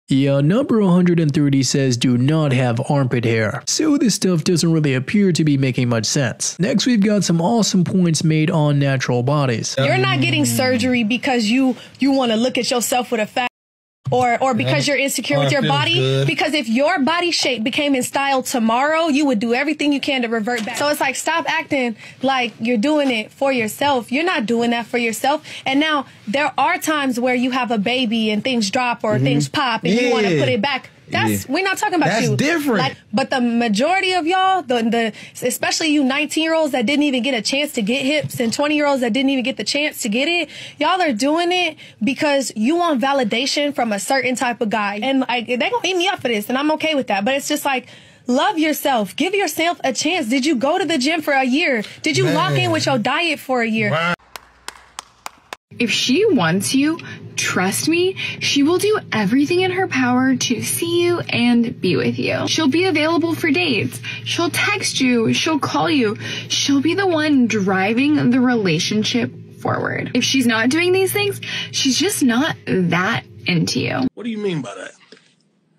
Yeah, number 130 says do not have armpit hair. So this stuff doesn't really appear to be making much sense. Next we've got some awesome points made on natural bodies. You're not getting surgery because you want to look at yourself with a fat or because you're insecure with your body. Good. Because if your body shape became in style tomorrow, you would do everything you can to revert back. So it's like, stop acting like you're doing it for yourself. You're not doing that for yourself. And now there are times where you have a baby and things drop or things pop and you want to put it back. We're not talking about you. That's different. But the majority of y'all, especially you 19-year-olds that didn't even get a chance to get hips and 20-year-olds that didn't even get the chance to get it, y'all are doing it because you want validation from a certain type of guy. And like, they gonna eat me up for this, and I'm okay with that. But it's just like, love yourself. Give yourself a chance. Did you go to the gym for a year? Did you lock in with your diet for a year? Wow. If she wants you, trust me, she will do everything in her power to see you and be with you. She'll be available for dates. She'll text you. She'll call you. She'll be the one driving the relationship forward. If she's not doing these things, she's just not that into you. What do you mean by that?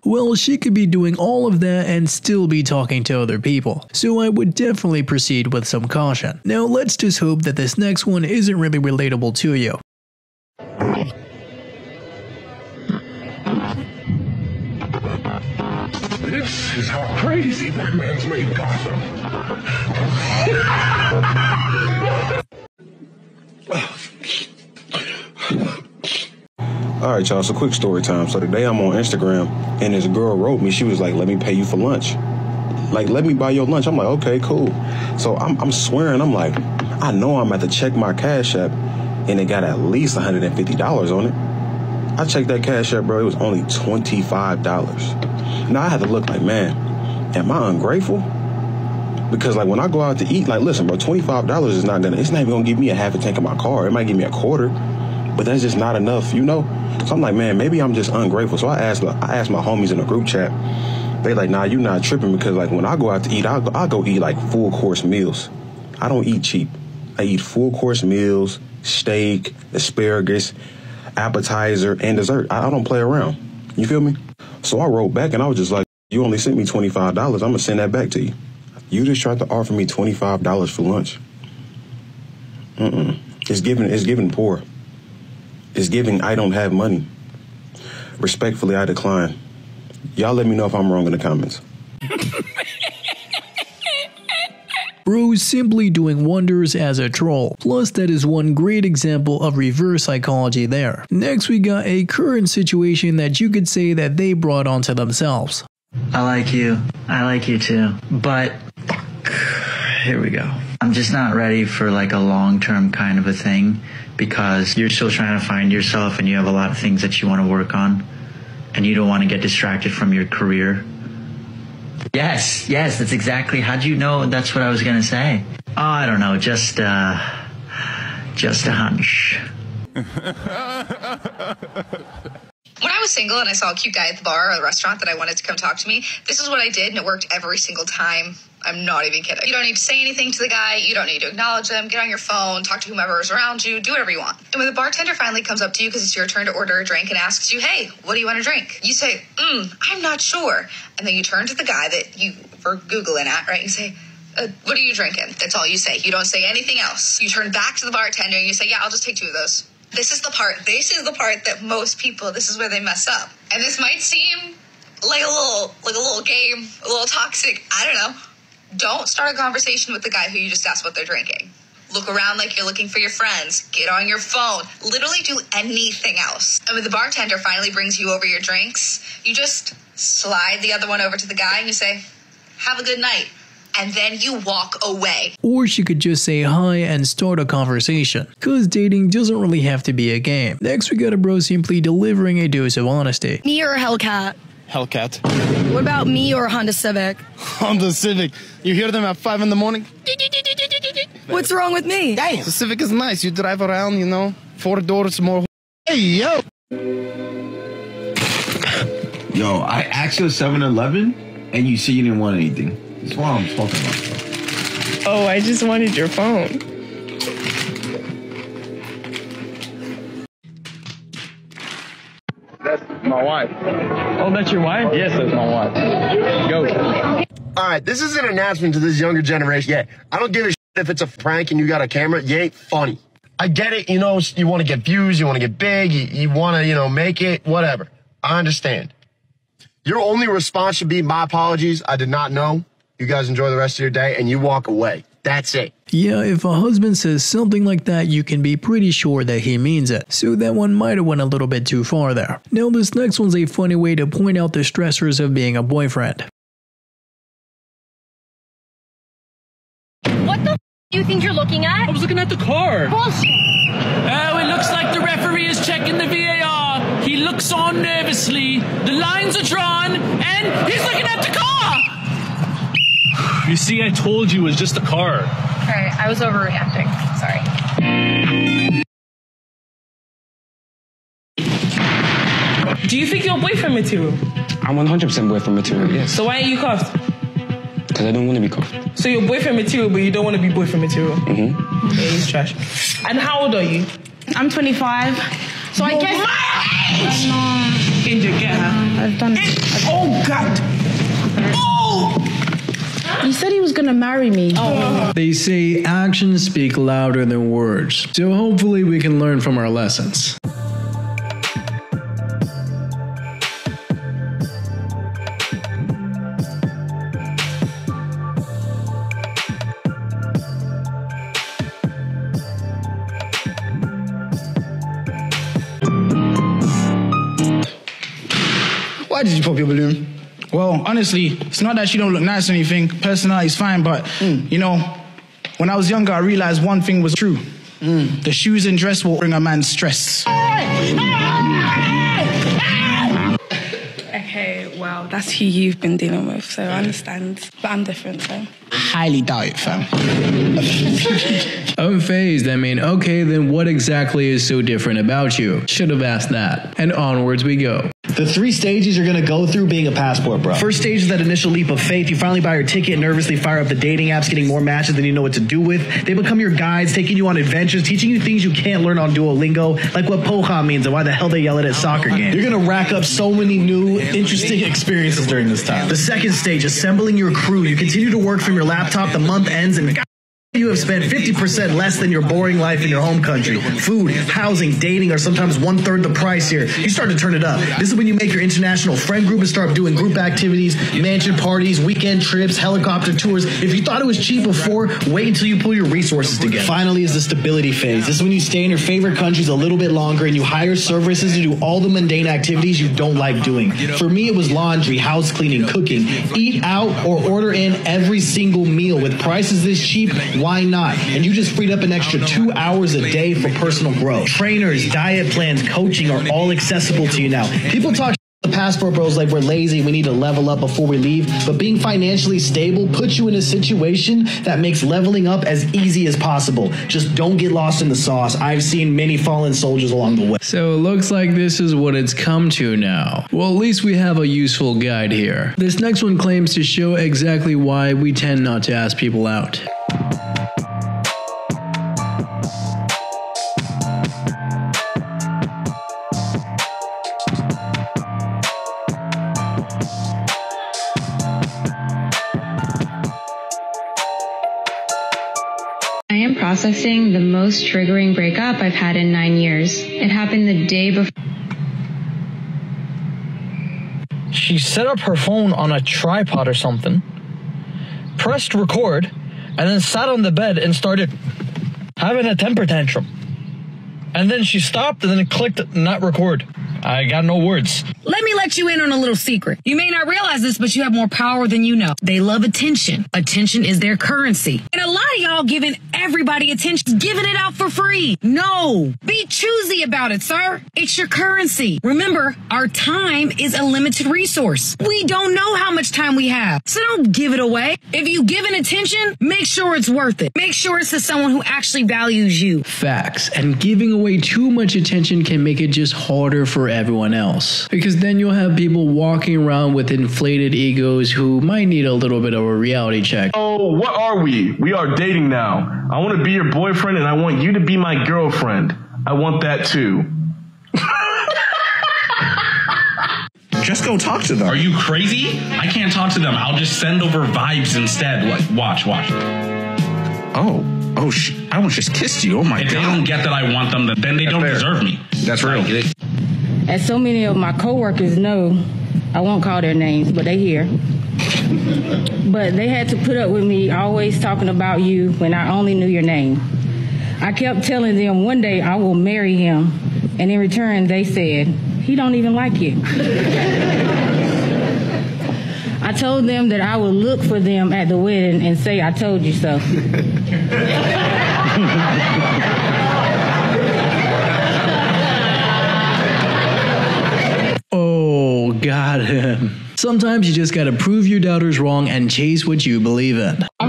Well, she could be doing all of that and still be talking to other people, so I would definitely proceed with some caution. Now let's just hope that this next one isn't really relatable to you. This is how crazy that man's made Gotham. Alright y'all, so quick story time. So today I'm on Instagram and this girl wrote me, she was like, let me pay you for lunch. Like, let me buy your lunch. I'm like, okay, cool. So I'm swearing, I'm like, I know I'm at to check my Cash App and it got at least $150 on it. I checked that Cash App, bro, it was only $25. Now I had to look like, man, am I ungrateful? Because like when I go out to eat, like, listen, bro, $25 is not it's not even gonna give me a half a tank of my car. It might give me a quarter, but that's just not enough, you know? So I'm like, man, maybe I'm just ungrateful. So I asked my homies in a group chat. They like, nah, you not tripping, because like when I go out to eat, I'll go eat like full course meals. I don't eat cheap. I eat full course meals, steak, asparagus, appetizer, and dessert. I don't play around. You feel me? So I wrote back and I was just like, you only sent me $25. I'm gonna send that back to you. You just tried to offer me $25 for lunch. It's giving poor. It's giving I don't have money. Respectfully, I decline. Y'all let me know if I'm wrong in the comments. Bro's simply doing wonders as a troll. Plus, that is one great example of reverse psychology there. Next, we got a current situation that you could say that they brought onto themselves. I like you. I like you too. But here we go. I'm just not ready for like a long-term kind of a thing, because you're still trying to find yourself and you have a lot of things that you want to work on and you don't want to get distracted from your career. Yes, that's exactly. How'd you know that's what I was going to say? Oh, I don't know. Just a hunch. When I was single and I saw a cute guy at the bar or the restaurant that I wanted to come talk to me, this is what I did, and it worked every single time. I'm not even kidding. You don't need to say anything to the guy. You don't need to acknowledge them. Get on your phone, talk to whomever is around you, do whatever you want. And when the bartender finally comes up to you because it's your turn to order a drink and asks you, hey, what do you want to drink? You say, I'm not sure. And then you turn to the guy that you were Googling at, right? You say, what are you drinking? That's all you say. You don't say anything else. You turn back to the bartender and you say, yeah, I'll just take 2 of those. This is the part that most people, this is where they mess up. And this might seem like a little game, a little toxic. I don't know. Don't start a conversation with the guy who you just asked what they're drinking. Look around like you're looking for your friends. Get on your phone. Literally do anything else. And when the bartender finally brings you over your drinks, you just slide the other one over to the guy and you say, have a good night. And then you walk away. Or she could just say hi and start a conversation, cause dating doesn't really have to be a game. Next, we got a bro simply delivering a dose of honesty. Me or Hellcat? Hellcat. What about me or Honda Civic? Honda Civic. You hear them at 5 in the morning? What's wrong with me? Damn. The Civic is nice. You drive around, you know, 4 doors more. Hey, yo. Yo, I asked you at 7-Eleven and you said you didn't want anything. That's what I'm talking about. Oh, I just wanted your phone. That's my wife. Oh, that's your wife? Yes, that's my wife. Go. All right, this is an announcement to this younger generation. Yeah, I don't give a shit if it's a prank and you got a camera. You ain't funny. I get it. You know, you want to get views. You want to get big. You want to, you know, make it, whatever. I understand. Your only response should be, my apologies. I did not know. You guys enjoy the rest of your day, and you walk away. That's it. Yeah, if a husband says something like that, you can be pretty sure that he means it. So that one might have went a little bit too far there. Now this next one's a funny way to point out the stressors of being a boyfriend. What the f do you think you're looking at? I was looking at the car. Bullshit. Oh, it looks like the referee is checking the VAR. He looks on nervously. The lines are drawn, and he's looking at the car! You see, I told you it was just a car. Alright, I was overreacting. Sorry. Do you think you're boyfriend material? I'm 100% boyfriend material, yes. So why are you cuffed? Because I don't want to be cuffed. So you're boyfriend material, but you don't want to be boyfriend material? Mm-hmm. Yeah, he's trash. And how old are you? I'm 25. So I guess... My age! Ginger, get her. I've done it. Oh, God! Oh! He said he was gonna marry me. Oh. They say actions speak louder than words, so hopefully we can learn from our lessons. Why did you pop your balloon? Well, honestly, it's not that she don't look nice or anything. Personality's fine, but, you know, when I was younger, I realized one thing was true. The shoes and dress will bring a man stress. Okay, well, that's who you've been dealing with, so I understand. But I'm different, so. I highly doubt it, fam. Unfazed, I mean, okay, then what exactly is so different about you? Should have asked that. And onwards we go. The 3 stages you're going to go through being a passport bro. First stage is that initial leap of faith. You finally buy your ticket, nervously fire up the dating apps, getting more matches than you know what to do with. They become your guides, taking you on adventures, teaching you things you can't learn on Duolingo, like what poha means and why the hell they yell it at soccer games. You're going to rack up so many new, interesting experiences during this time. The second stage, assembling your crew. You continue to work from your laptop, the month ends, and you have spent 50% less than your boring life in your home country. Food, housing, dating are sometimes 1/3 the price here. You start to turn it up. This is when you make your international friend group and start doing group activities, mansion parties, weekend trips, helicopter tours. If you thought it was cheap before, wait until you pull your resources together. Finally is the stability phase. This is when you stay in your favorite countries a little bit longer and you hire services to do all the mundane activities you don't like doing. For me, it was laundry, house cleaning, cooking. Eat out or order in every single meal. With prices this cheap, why not? And you just freed up an extra 2 hours a day for personal growth. Trainers, diet plans, coaching are all accessible to you now. People talk the passport bros like we're lazy, we need to level up before we leave, but being financially stable puts you in a situation that makes leveling up as easy as possible. Just don't get lost in the sauce. I've seen many fallen soldiers along the way. So it looks like this is what it's come to now. Well, at least we have a useful guide here. This next one claims to show exactly why we tend not to ask people out. I am processing the most triggering breakup I've had in 9 years. It happened the day before. She set up her phone on a tripod or something, pressed record, and then sat on the bed and started having a temper tantrum. And then she stopped and then clicked not record. I got no words. Let me let you in on a little secret. You may not realize this, but you have more power than you know. They love attention. Attention is their currency. And a lot of y'all giving everybody attention, giving it out for free. No. Be choosy about it, sir. It's your currency. Remember, our time is a limited resource. We don't know how much time we have, so don't give it away. If you give it attention, make sure it's worth it. Make sure it's to someone who actually values you. Facts. And giving away too much attention can make it just harder for everyone else. Because then you'll have people walking around with inflated egos who might need a little bit of a reality check. Oh, what are we? We are dating now. I want to be your boyfriend and I want you to be my girlfriend. I want that too. Just go talk to them. Are you crazy? I can't talk to them. I'll just send over vibes instead. Like, watch. Oh, I almost just kissed you. Oh my God. If they don't get that I want them, then they don't deserve me. That's real. As so many of my coworkers know, I won't call their names, but they here. But they had to put up with me always talking about you when I only knew your name. I kept telling them one day I will marry him, and in return they said, he don't even like you. I told them that I would look for them at the wedding and say I told you so. Oh, got him. Sometimes you just gotta prove your doubters wrong and chase what you believe in. I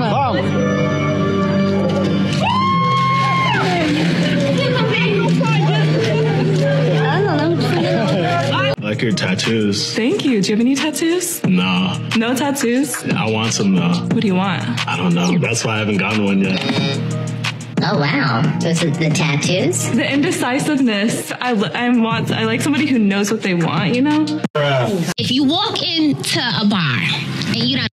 like your tattoos. Thank you. Do you have any tattoos? Nah. No tattoos? I want some though. What do you want? I don't know. That's why I haven't gotten one yet. Oh wow, those are the tattoos? The indecisiveness. I like somebody who knows what they want, you know? If you walk into a bar and you done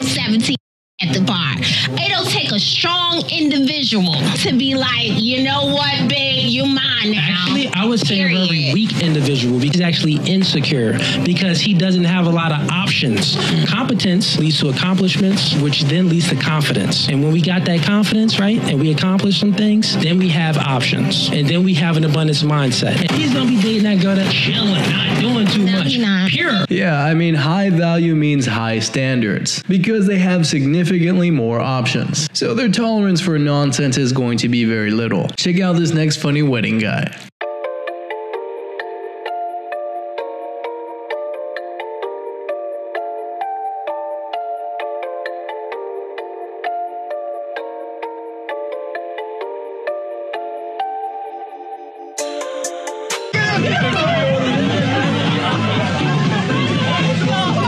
17 at the bar, it'll take a strong individual to be like, you know what, babe, you mine now. Actually, I would say a very weak individual because he's actually insecure because he doesn't have a lot of options. Competence leads to accomplishments, which then leads to confidence. And when we got that confidence, right, and we accomplish some things, then we have options. And then we have an abundance mindset. And he's going to be dating that girl that's chilling, not doing too much. Pure. Yeah, I mean, high value means high standards because they have significantly more options. So their tolerance for nonsense is going to be very little. Check out this next funny wedding guy.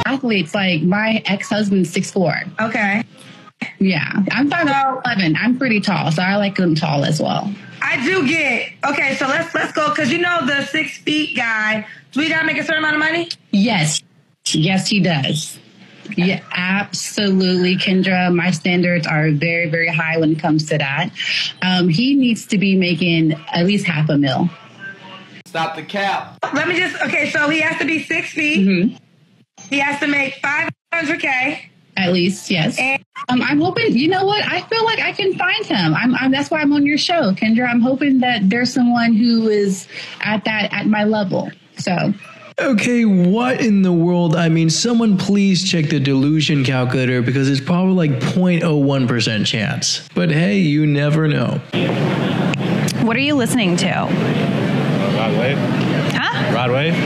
Athletes, like my ex-husband's 6'4". Okay. Yeah, I'm 5'11". I'm pretty tall, so I like them tall as well. I do get okay. So let's go because you know the 6 feet guy. Do we gotta make a certain amount of money? Yes, he does. Yeah, absolutely, Kendra. My standards are very, very high when it comes to that. He needs to be making at least $500,000. Stop the cap. Let me just okay. So he has to be 6 feet. Mm-hmm. He has to make $500K. At least, yes. And I'm hoping, you know what? I feel like I can find him. That's why I'm on your show, Kendra. I'm hoping that there's someone who is at my level. So. Okay, what in the world? I mean, someone please check the delusion calculator because it's probably like 0.01% chance. But hey, you never know. What are you listening to? Rod Wave. Huh? Rod Wave.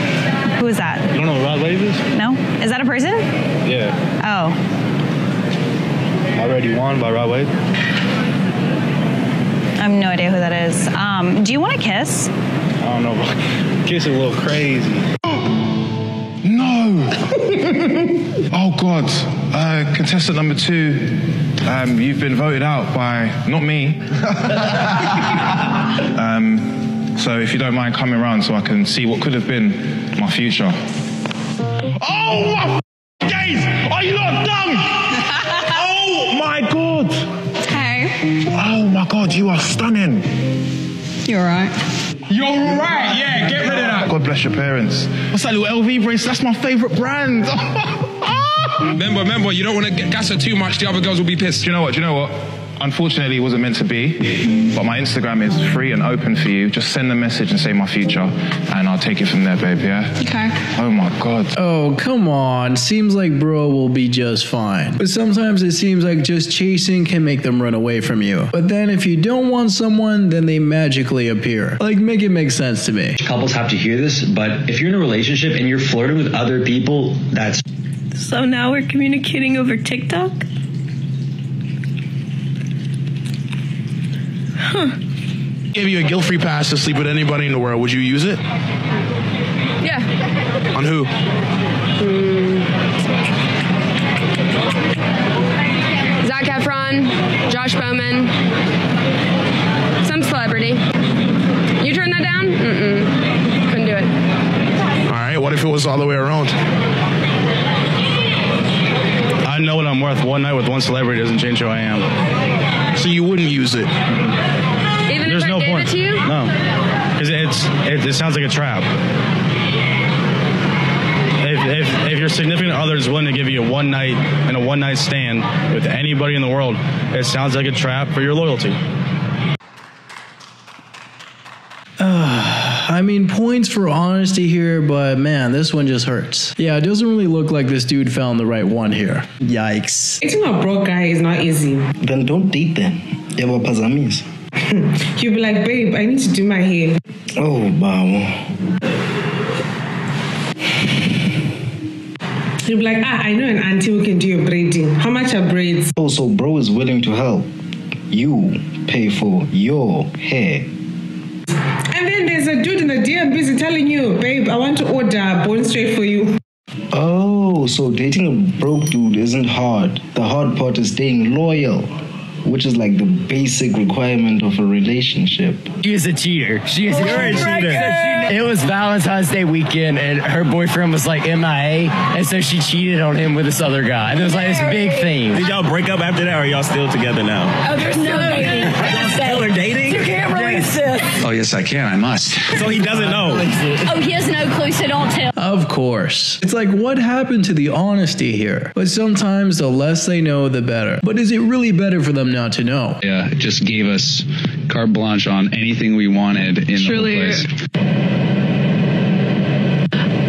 Who is that? You don't know what Rod Wave is? No? Is that a person? Yeah. Oh. Already Won by Rod Wave. I have no idea who that is. Do you want to kiss? I don't know. Kiss is a little crazy. No! Oh, God. Contestant number 2, you've been voted out by, not me. So if you don't mind coming around so I can see what could have been my future. Oh, my days! Are you not dumb? Oh, my God! Hey. Oh, my God, you are stunning. You're right. You're right, yeah, get rid of that. God bless your parents. What's that little LV brace? That's my favourite brand. Remember, you don't want to gas her too much. The other girls will be pissed. Do you know what? Unfortunately, it wasn't meant to be, but my Instagram is free and open for you. Just send a message and say my future, and I'll take it from there, babe, yeah? Okay. Oh, my God. Oh, come on. Seems like bro will be just fine. But sometimes it seems like just chasing can make them run away from you. But then if you don't want someone, then they magically appear. Like, make it make sense to me. Couples have to hear this, but if you're in a relationship and you're flirting with other people, that's... So now we're communicating over TikTok? Huh. Give you a guilt-free pass to sleep with anybody in the world. Would you use it? Yeah. On who? Zac Efron, Josh Bowman, some celebrity. You turn that down? Mm-mm. Couldn't do it. All right, what if it was goes all the way around. I know what I'm worth. One night with one celebrity doesn't change who I am. So you wouldn't use it? Even There's if I no gave point. it to you? No. Because it sounds like a trap. If your significant other is willing to give you a one night and a one night stand with anybody in the world, it sounds like a trap for your loyalty. I mean, points for honesty here, but man, this one just hurts. Yeah, it doesn't really look like this dude found the right one here. Yikes. Dating a broke guy is not easy. Then don't date them. You'll be like, babe, I need to do my hair. Oh, wow. He'll be like, I know an auntie who can do your braiding. How much are braids? Oh, so bro is willing to help you pay for your hair. And then there's a dude in the DM busy telling you, babe, I want to order bone straight for you. Oh, so dating a broke dude isn't hard. The hard part is staying loyal, which is like the basic requirement of a relationship. She is a cheater. She is a cheater. It was Valentine's Day weekend, and her boyfriend was like MIA, and so she cheated on him with this other guy. And it was like this big thing. Did y'all break up after that, or are y'all still together now? Oh, there's no dating. Y'all still are dating? You can't release this. Oh, yes, I can. I must. So he doesn't know. Oh, he has no clue, so don't tell. Of course. It's like, what happened to the honesty here? But sometimes the less they know, the better. But is it really better for them not to know? Yeah, it just gave us carte blanche on anything we wanted in the whole place.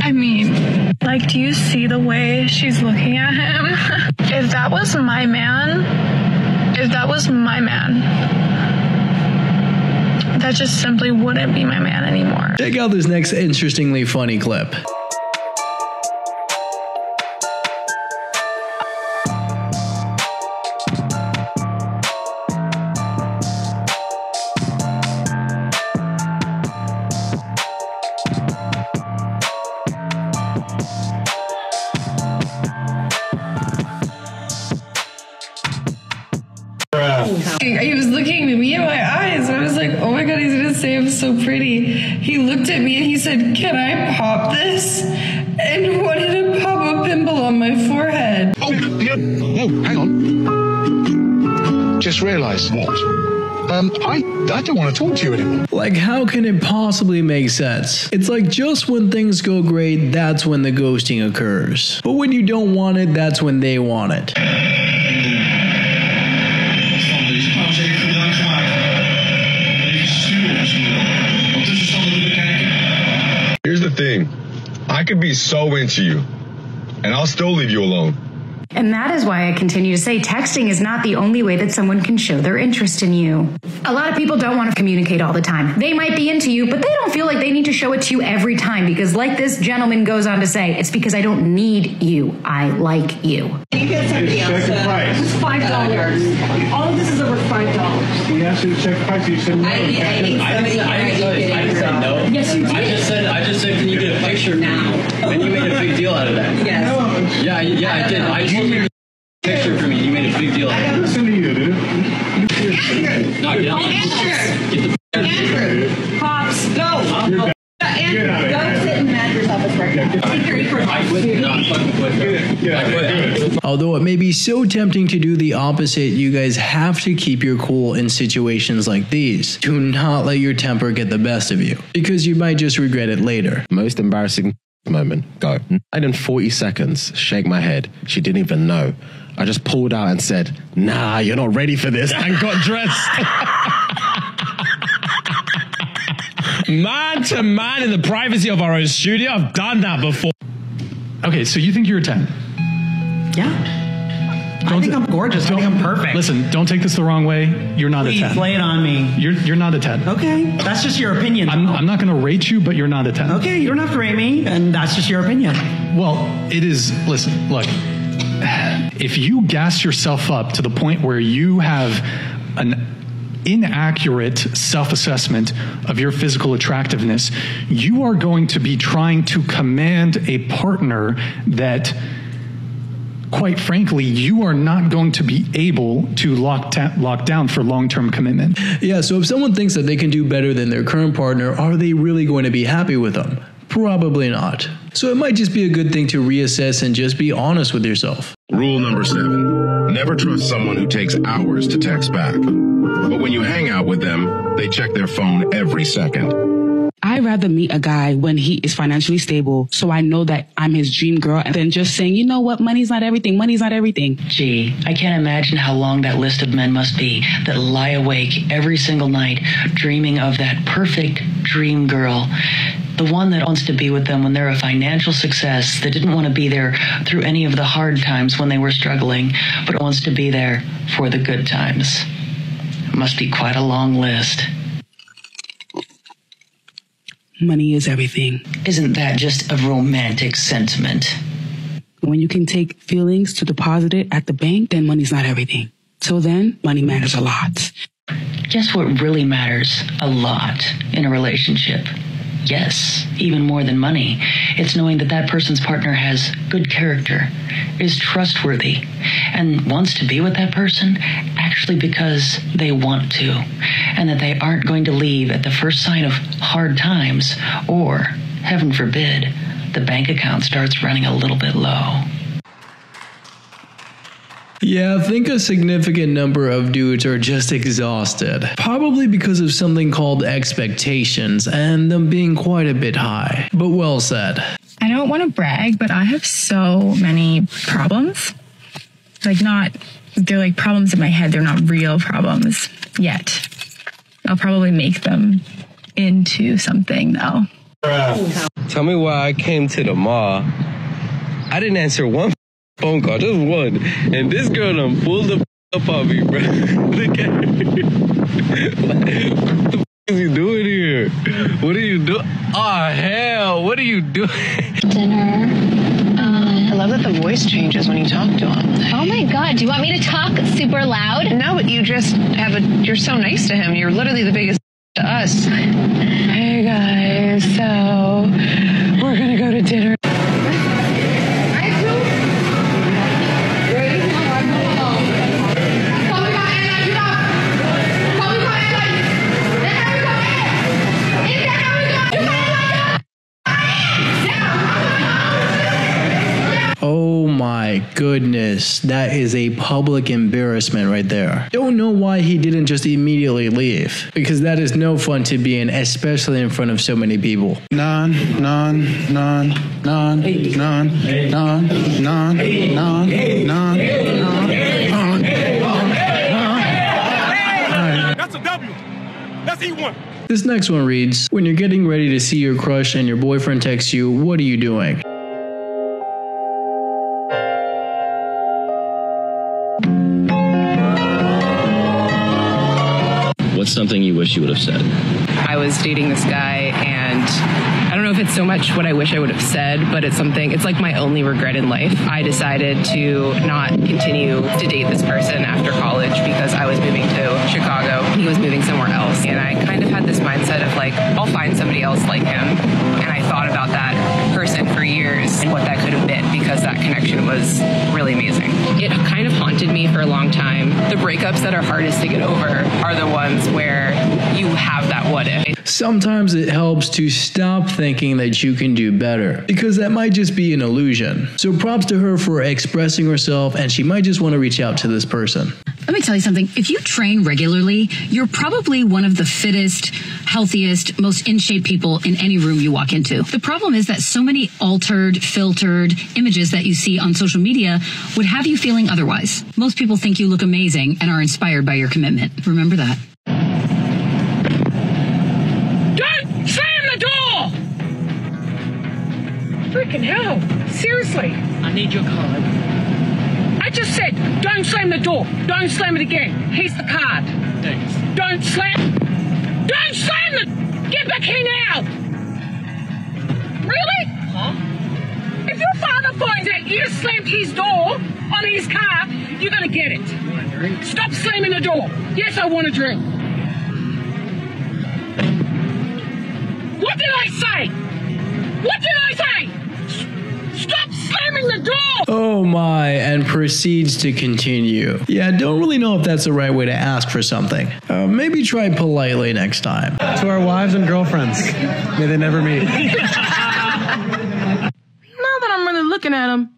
I mean, like, do you see the way she's looking at him? If that was my man, that just simply wouldn't be my man anymore. Check out this next interestingly funny clip. He was looking at me in my eyes. I was like, oh my God, he's going to say I'm so pretty. He looked at me and he said, can I pop this? And wanted to pop a pimple on my forehead. Oh, hang on. Just realised what? I don't want to talk to you anymore. Like, how can it possibly make sense? It's like just when things go great, that's when the ghosting occurs. But when you don't want it, that's when they want it. Here's the thing. I could be so into you, and I'll still leave you alone. And that is why I continue to say texting is not the only way that someone can show their interest in you. A lot of people don't want to communicate all the time. They might be into you, but they don't feel like they need to show it to you every time because, like this gentleman goes on to say, it's because I don't need you. I like you. You get something else. It's $5. All of this is over $5. He asked you to check the price. You said no. I didn't say no. Yes, you did. I just said, can you get a picture now? And you made a big deal out of that. Yes. Yeah, I did. I told you a picture for me. You made a big deal out of it. Listen to you, dude. No, get Andrew. Pops, go. Andrew, go sit in the manager's office right now. Although it may be so tempting to do the opposite, you guys have to keep your cool in situations like these. Do not let your temper get the best of you, because you might just regret it later. Most embarrassing moment, go. And in 40 seconds, shake my head. She didn't even know. I just pulled out and said, nah, you're not ready for this, and got dressed. Man to man in the privacy of our own studio. I've done that before. Okay, so you think you're a 10? Yeah. I think I'm gorgeous. I think I'm perfect. Listen, don't take this the wrong way. You're not Please, a 10. lay it on me. You're not a 10. Okay, that's just your opinion. I'm not going to rate you, but you're not a 10. Okay, you don't have to rate me, and that's just your opinion. Well, it is. Listen, look. If you gas yourself up to the point where you have an inaccurate self-assessment of your physical attractiveness, you are going to be trying to command a partner that, quite frankly, you are not going to be able to lock down for long-term commitment. Yeah, so if someone thinks that they can do better than their current partner, are they really going to be happy with them? Probably not. So it might just be a good thing to reassess and just be honest with yourself. Rule number 7. Never trust someone who takes hours to text back. But when you hang out with them, they check their phone every second. I'd rather meet a guy when he is financially stable, so I know that I'm his dream girl, than just saying, you know what, money's not everything, money's not everything. Gee, I can't imagine how long that list of men must be that lie awake every single night dreaming of that perfect dream girl. The one that wants to be with them when they're a financial success, that didn't want to be there through any of the hard times when they were struggling, but wants to be there for the good times. It must be quite a long list. Money is everything. Isn't that just a romantic sentiment? When you can take feelings to deposit it at the bank, then money's not everything. So then, money matters a lot. Guess what really matters a lot in a relationship? Yes, even more than money. It's knowing that that person's partner has good character, is trustworthy, and wants to be with that person actually because they want to, and that they aren't going to leave at the first sign of hard times, or, heaven forbid, the bank account starts running a little bit low. Yeah, I think a significant number of dudes are just exhausted. Probably because of something called expectations and them being quite a bit high. But well said. I don't want to brag, but I have so many problems. They're like problems in my head. They're not real problems yet. I'll probably make them into something though. Tell me why I came to the mall. I didn't answer one phone call, just one. And this girl done pulled the up on me, bro. Look at her. What the is you doing here? What are you doing? Oh, hell. What are you doing? Dinner. I love that the voice changes when you talk to him. Oh my God, do you want me to talk super loud? No, but you just you're so nice to him. You're literally the biggest to us. Hey guys, so we're gonna go to dinner. Oh my goodness, that is a public embarrassment right there. Don't know why he didn't just immediately leave, because that is no fun to be in, especially in front of so many people. That's a W. That's E1. This next one reads, when you're getting ready to see your crush and your boyfriend texts you, what are you doing? What's something you wish you would have said? I was dating this guy, and I don't know if it's so much what I wish I would have said, but it's like my only regret in life. I decided to not continue to date this person after college because I was moving to Chicago. He was moving somewhere else. And I kind of had this mindset of like, I'll find somebody else like him. And I thought about that person for years and what that could have been, because that connection was really amazing. It kind of haunted me for a long time. The breakups that are hardest to get over are the ones where you have that what if. Sometimes it helps to stop thinking that you can do better, because that might just be an illusion. So props to her for expressing herself, and she might just want to reach out to this person. Let me tell you something. If you train regularly, you're probably one of the fittest, healthiest, most in shape people in any room you walk into. The problem is that so many altered, filtered images that you see on social media would have you feeling otherwise. Most people think you look amazing and are inspired by your commitment. Remember that. Don't slam the door! Freaking hell. Seriously. I need your card. I just said, don't slam the door. Don't slam it again. Here's the card. Thanks. Don't slam the... Get back here now! Really? Huh? If your father finds out you just slammed his door on his car, you're gonna get it. You want a drink? Stop slamming the door. Yes, I want a drink. What did I say? What did I say? Stop slamming the door! Oh my, and proceeds to continue. Yeah, don't really know if that's the right way to ask for something. Maybe try politely next time. To our wives and girlfriends, may they never meet. looking at him.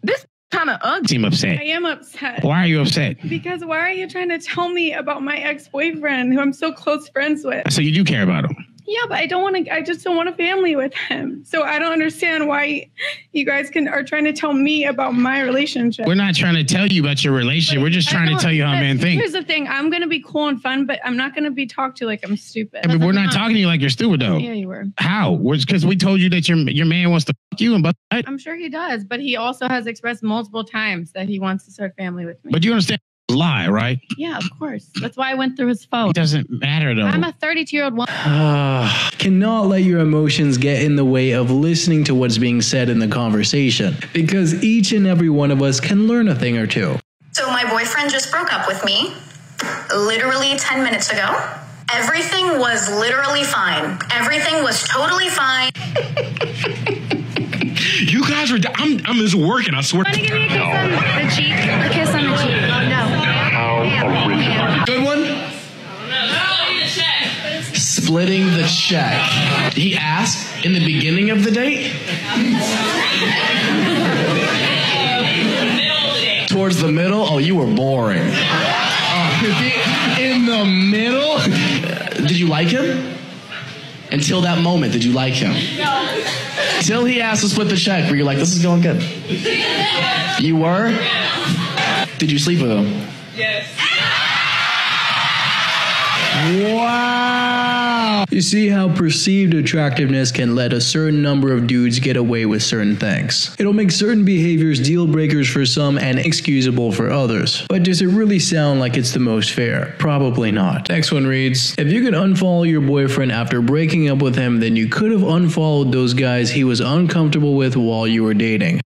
This kind of ugly. Seem upset. I am upset. Why are you upset? Because why are you trying to tell me about my ex-boyfriend who I'm so close friends with? So you do care about him? Yeah, but I just don't want a family with him. So I don't understand why you guys are trying to tell me about my relationship. We're not trying to tell you about your relationship. We're just trying to tell you how men think. Here's the thing. I'm going to be cool and fun, but I'm not going to be talked to like I'm stupid. I mean, we're not talking to you like you're stupid, though. Yeah, you were. How? Because we told you that your man wants to fuck you and but I'm sure he does, but he also has expressed multiple times that he wants to start a family with me. But you understand lie, right? Yeah, of course. That's why I went through his phone. It doesn't matter, though. I'm a 32-year-old woman. Cannot let your emotions get in the way of listening to what's being said in the conversation, because each and every one of us can learn a thing or two. So my boyfriend just broke up with me literally 10 minutes ago. Everything was literally fine. Everything was totally fine. You guys are, I'm just working, I swear. Want to give me a kiss on the cheek? A kiss on the cheek. Oh, no. Good one? Splitting the check. He asked in the beginning of the date? Towards the middle? Oh, you were boring. In the middle? Did you like him? Until that moment, did you like him? No. Till he asked to split the check, where you're like, this is going good. You were? Did you sleep with him? Yes. Wow. You see how perceived attractiveness can let a certain number of dudes get away with certain things. It'll make certain behaviors deal breakers for some and inexcusable for others. But does it really sound like it's the most fair? Probably not. Next one reads, if you could unfollow your boyfriend after breaking up with him, then you could have unfollowed those guys he was uncomfortable with while you were dating.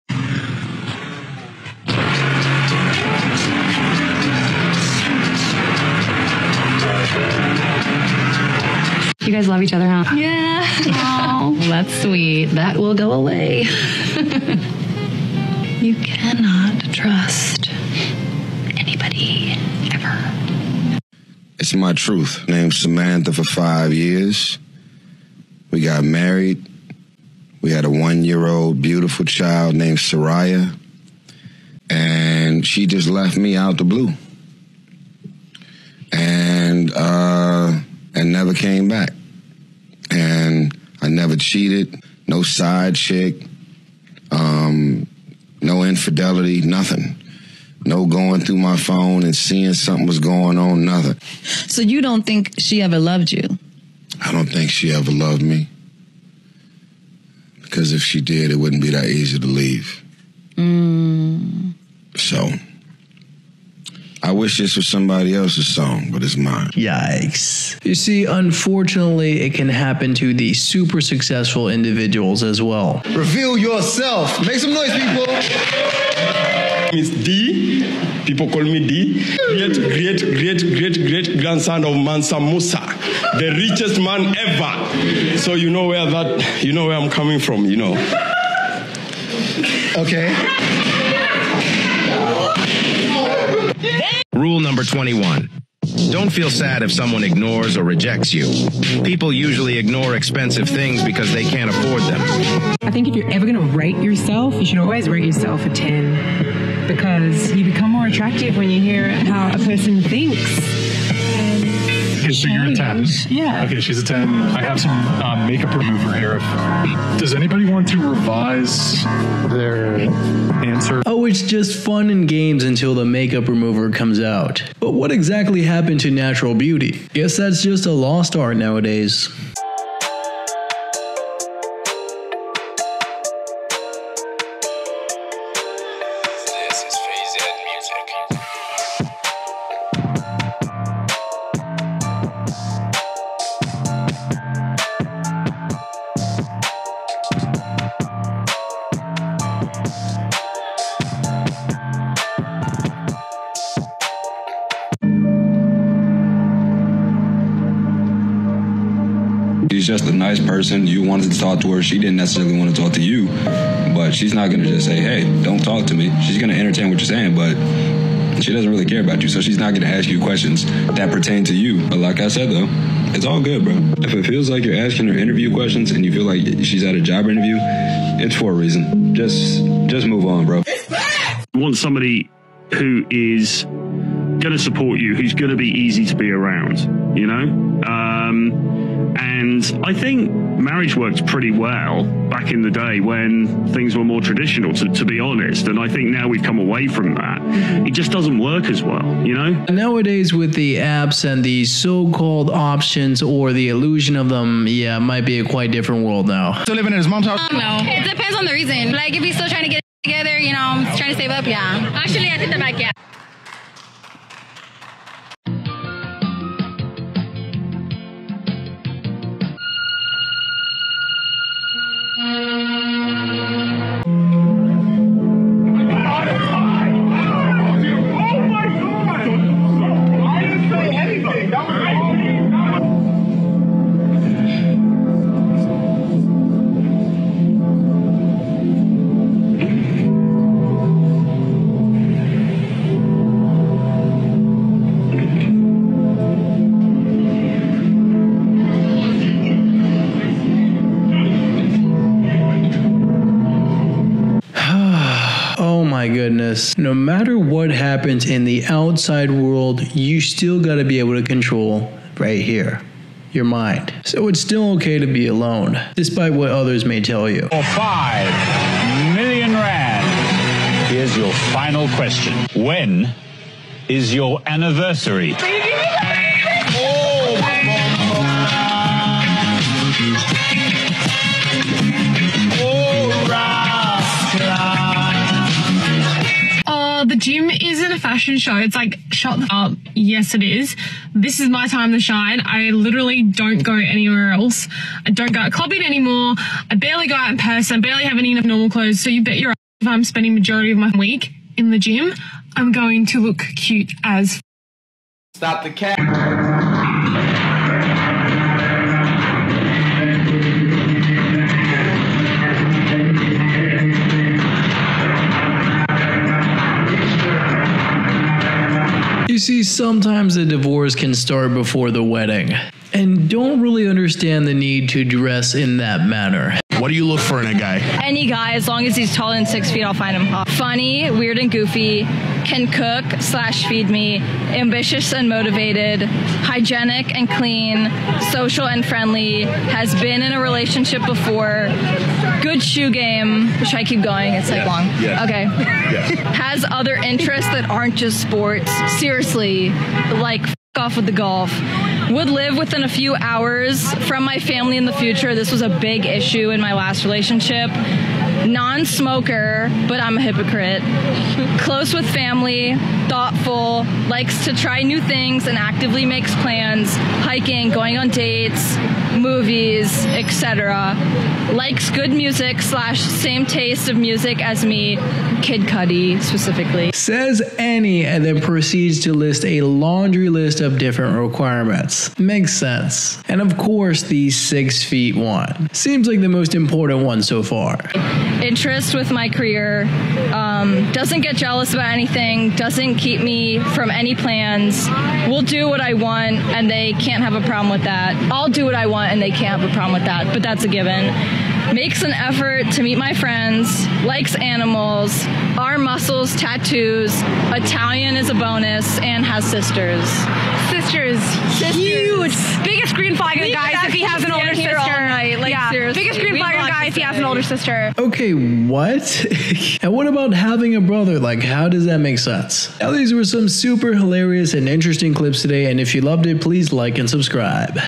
You guys love each other, huh? Yeah. Oh, that's sweet. That will go away. You cannot trust anybody ever. It's my truth. Named Samantha for 5 years. We got married. We had a 1-year-old beautiful child named Soraya. And she just left me out the blue. And never came back. And I never cheated, no side chick, no infidelity, nothing. No going through my phone and seeing something was going on, nothing. So you don't think she ever loved you? I don't think she ever loved me. Because if she did, it wouldn't be that easy to leave. So, I wish this was somebody else's song, but it's mine. Yikes. You see, unfortunately, it can happen to the super successful individuals as well. Reveal yourself. Make some noise, people. It's D. People call me D. Great grandson of Mansa Musa, the richest man ever. So you know where I'm coming from, you know. Okay. Rule number 21. Don't feel sad if someone ignores or rejects you. People usually ignore expensive things because they can't afford them. I think if you're ever going to rate yourself, you should always rate yourself a 10. Because you become more attractive when you hear how a person thinks. Okay, so you're a 10. Yeah. Okay, she's a 10. I have some makeup remover here. Does anybody want to revise their answer? Oh, it's just fun and games until the makeup remover comes out. But what exactly happened to natural beauty? Guess that's just a lost art nowadays. She's just a nice person. You wanted to talk to her. She didn't necessarily want to talk to you. But she's not going to just say, hey, don't talk to me. She's going to entertain what you're saying, but she doesn't really care about you. So she's not going to ask you questions that pertain to you. But like I said, though, it's all good, bro. If it feels like you're asking her interview questions and you feel like she's at a job interview, it's for a reason. Just move on, bro. You want somebody who is going to support you, who's going to be easy to be around, you know? And I think marriage worked pretty well back in the day when things were more traditional, to be honest. And I think now we've come away from that. It just doesn't work as well, you know? Nowadays, with the apps and the so-called options or the illusion of them, yeah, it might be a quite different world now. Still living in his mom's house? No, it depends on the reason. Like, if he's still trying to get it together, you know, trying to save up, yeah. Actually, I think they're like, yeah. My goodness, no matter what happens in the outside world, you still got to be able to control right here, your mind. So it's still okay to be alone, despite what others may tell you. For 5 million rand, here's your final question. When is your anniversary? The gym isn't a fashion show. It's like, shut up. Yes, it is. This is my time to shine. I literally don't go anywhere else. I don't go clubbing anymore. I barely go out in person. I barely have any enough normal clothes. So you bet your ass if I'm spending majority of my week in the gym, I'm going to look cute as Stop the cat. You see, sometimes the divorce can start before the wedding, and don't really understand the need to dress in that manner. What do you look for in a guy? Any guy, as long as he's taller than 6 feet, I'll find him. Funny, weird and goofy, can cook / feed me, ambitious and motivated, hygienic and clean, social and friendly, has been in a relationship before, good shoe game. Should I keep going? It's like long. Yes. Okay. Yes. Has other interests that aren't just sports. Seriously, like off with the golf. Would live within a few hours from my family in the future. This was a big issue in my last relationship. Non-smoker, but I'm a hypocrite. Close with family, thoughtful, likes to try new things and actively makes plans, hiking, going on dates, movies, etc. Likes good music / same taste of music as me, Kid Cudi specifically. Says Annie and then proceeds to list a laundry list of different requirements. Makes sense. And of course the 6 feet one. Seems like the most important one so far. Interest with my career, doesn't get jealous about anything, doesn't keep me from any plans, will do what I want and they can't have a problem with that. I'll do what I want and they can't have a problem with that, but that's a given. Makes an effort to meet my friends, likes animals, arm muscles, tattoos, Italian is a bonus, and has sisters. Sisters. Huge. Biggest green flag in guys if he has an older sister. Biggest green flag in guys if he has an older sister. Okay, what? And what about having a brother? Like, how does that make sense? Now, these were some super hilarious and interesting clips today, and if you loved it, please like and subscribe.